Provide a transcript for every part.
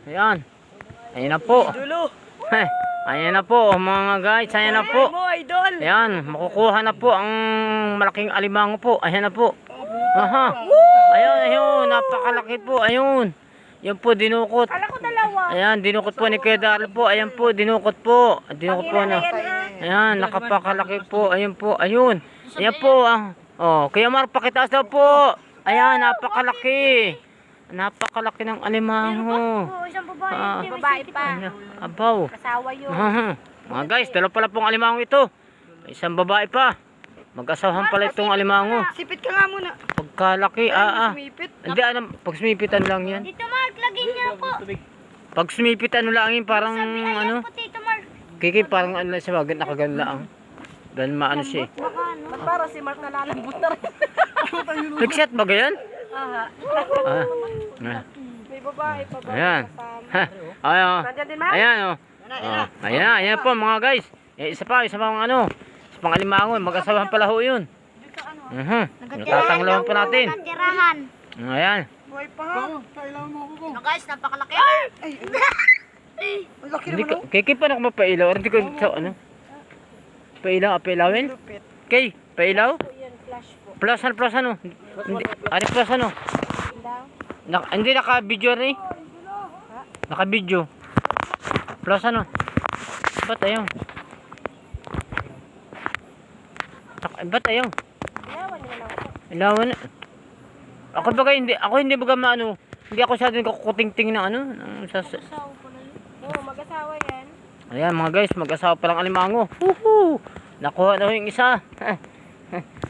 Ayan. Ayan na po. Ayan na po mga guys. Ayan na po. Ayan. Makukuha na po ang malaking alimango po. Ayan na po. Aha. Ayun, ayun. Napakalaki po. Ayun. Yan po dinukot. Ayan, dinukot po ni Kuya Darrell po. Ayan po, dinukot po. Dinukot po na. Ayan, nakapakalaki po. Ayun po, ayun. Ayan po. Oh, Kuya Mark, pakitaas daw po. Ayan, napakalaki. Napakalaki ng alimango. Isang babae pa. Abaw. Kasawa yun. Mga guys, dalawa pala pong alimango ito. Isang babae pa. Mag-asawahan pala itong alimango. Sipit ka nga muna. Pagkalaki, Sumipit. Hindi, pag sumipitan lang yan. Tito Mark, lagyan niyo po. Pag sumipitan lang yan, parang Ayan po, Tito Mark. Kiki, parang ano siya, wag nakaganda ang. Ganun maano siya. Baka ano. Ba't para si Mark nalalambot na rin? Nag-set ba ganyan? Aha. May babae pa ba? Ayan. Ayan. Nandyan din, Mark? Ayan, oh. Ayan, ayan po mga guys. Isa pa mga ano. Isa pang alimango, mag-asawahan pala ho yun. Natatanglawan pa natin. Tirahan. Ayan. Buhay pa ha? Ano guys, napakalaki. Ang laki Hindi naman ko, Kiki, paano ko mapailaw? Hindi ko, ano? Pailawin? lupit. Kay, pailaw? Yan, flash po. Plus ano? Hindi, plus ano? Hindi naka-video rin. Naka-video. Plus ano? Ba't ayaw? Ba't ayaw? Ilawan na. Ako hindi baga maano. Hindi ako sa din kukuting-ting na ano. Oo, mag-asawa yan. Ayan mga guys, mag-asawa palang alimango. Woohoo! Nakuha na ho yung isa.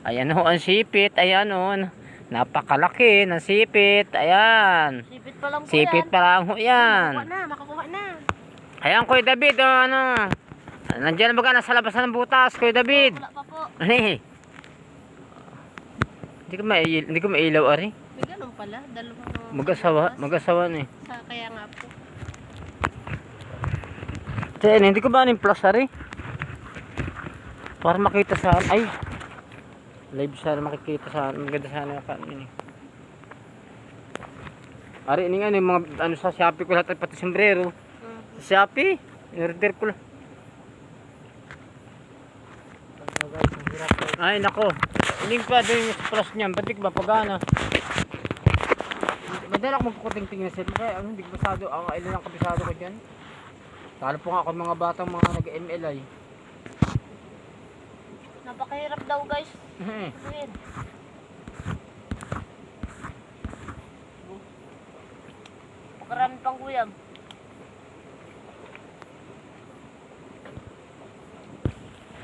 Ayan ho ang sipit. Ayan ho. Napakalaki ng sipit. Ayan. Sipit pa lang po Sipit pa lang ho yan. Makakuha na. Ayan Kuya David. Ano? Nandiyan na baga nasa labasan ng butas. Kuya David. Wala pa po. Ano Hindi ko mailaw ari. May ganun pala. Dalawang Mag-asawa na eh. kaya nga po. Hindi ko ba yung plus ari? Para makita saan. Ay! Live sana makikita saan. Maganda sana yung kanin eh. Ari, ini nga yung mga ano sa Shopee ko lahat pati sombrero. Sa Shopee, in-order ko lang. Ay nako. Hindi pa din yung plus niyan. Ba't di ba pagana? Madala ako magkukuting-ting na sila. Kaya ano, hindi ko basado. Ang ilan ang kabisado ko dyan. Talo po nga ako mga batang mga nag-MLI. Napakahirap daw guys. Wait. Makarami pang kuyang.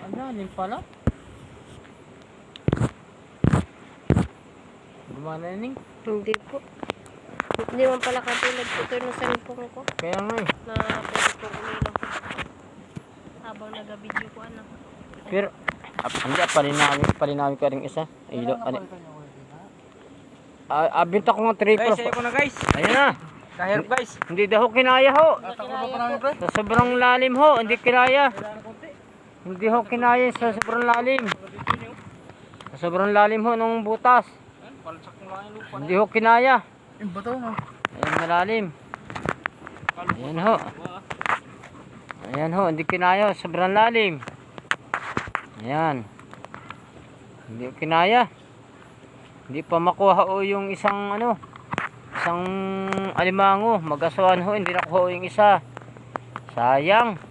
Ang lalim pala. Gumana ning? Hindi po. Hindi man pala katulad po ito ng cellphone ko. Kaya nga eh. Na pwede po umilaw. Habang nag-video ko anak. Pero, hindi, palinawin ko rin isa. Ilo, binta ko nga 3 Guys, ayun ko na guys. Ayan na. Kahirap guys. Hindi daw kinaya ho. Tatakbo pa namin pre. Sa sobrang lalim ho, hindi kinaya. Hindi ho kinaya sa sobrang lalim. Sa sobrang lalim ho nung butas. Palsak mo lang yung lupa. Hindi ho kinaya. Yung bato no. Ayan malalim. Ayan ho. Ayan ho, hindi kinaya. Sobrang lalim. Ayan. Hindi ho kinaya. Hindi pa makuha o yung isang ano. Isang alimango. Mag-asawan ho, hindi nakuha yung isa. Sayang.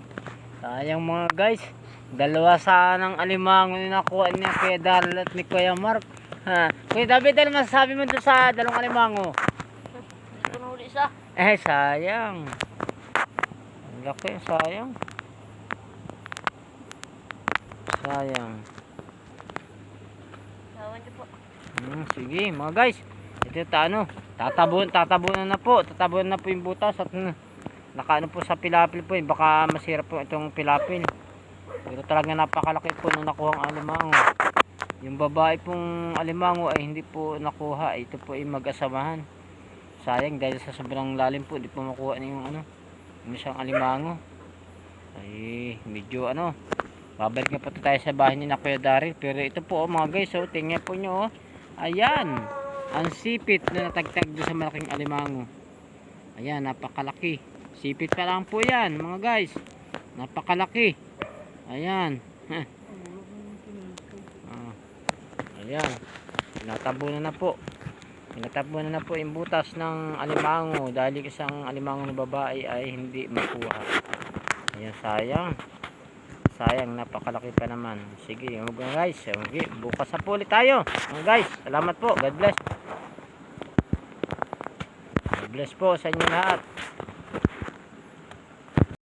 Sayang mga guys. Dalawa sanang alimango na nakuha niya Kuya Darrell at ni Kuya Mark. Kuya David, ano masasabi mo doon sa dalawang alimango? Pinuli isa. Sayang. Ang laki, sayang. Sayang. Sawan niyo po. Sige mga guys. Ito tatabunan na po. Tatabunan na po yung butas at nakaano po sa pilapil po. Baka masira po itong pilapil. Pero talaga napakalaki po nung nakuha ang alimango. Yung babae pong alimango ay hindi po nakuha. Ito po ay mag-asamahan. Sayang dahil sa sobrang lalim po. Hindi po makuha na yung ano. Yung isang alimango. Ay medyo ano. Babalik nga po tayo sa bahay ni Kuya Darrell. Pero ito po mga guys. Tingnan po nyo. Ayan. Ang sipit na natagtag doon sa malaking alimango. Ayan, napakalaki. Sipit pa lang po yan, mga guys. Napakalaki. Ayan. Ah, ayan. Tinatabunan na po. Tinatabunan na po yung butas ng alimango dahil isang alimango na babae ay hindi makuha. Ayan, sayang. Sayang, napakalaki pa naman. Sige, mga guys. Okay, bukas na po ulit tayo. Mga guys, salamat po. God bless. God bless po sa inyo lahat.